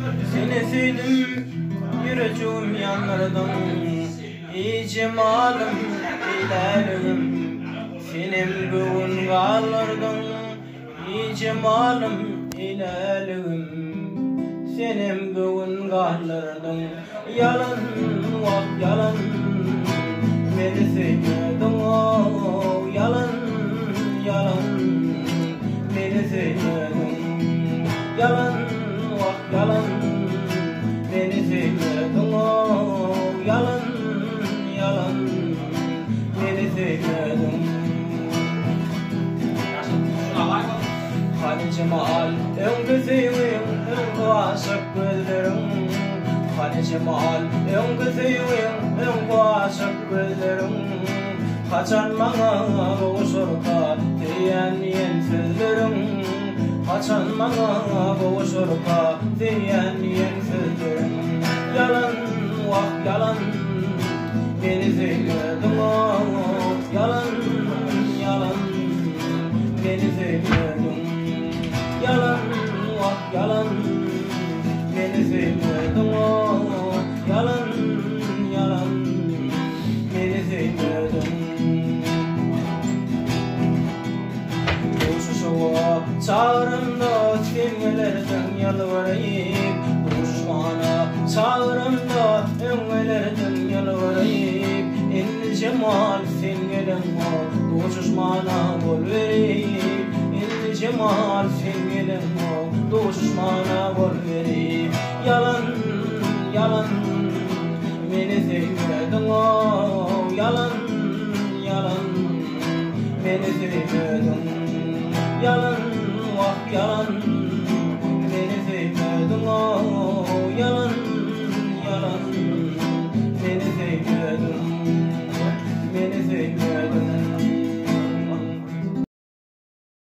Seni sevdim yüreğim yanlardan, iyi cemalım ilerledim. Senin bugün gallardan, iyi cemalım ilerledim. Senin bugün gallardan, yalan vak yalan. Beni sevmedin o yalan yalan. Beni sevmedin yalan vak yalan. Beni sevmedin o yalan yalan. Beni sevmedin. Hani cemal en güzelim en aşık gözlerim. Hani cemal en güzelim en aşık gözlerim. Kaçan bana boğuşurka diyen sözlerim. Kaçan bana boğuşurka diyen sözlerim. Yalan vah yalan. Beni sevmedin o yalan yalan. Beni sevmedin yalan vah yalan. Beni sevmedin o yalan yalan. Beni sevmedin. Koşuşuğa çağrımda tükengelerden yalvarayım. Koşuşmana çağrımda engelerden yalvarayım. En cemal sen gelen o koşuşmana bol vereyim. En cemal sen gelen o koşuşmana bol vereyim. Yalan yalan. Beni sevmedin o yalan yalan. Beni sevmedin yalan vah yalan.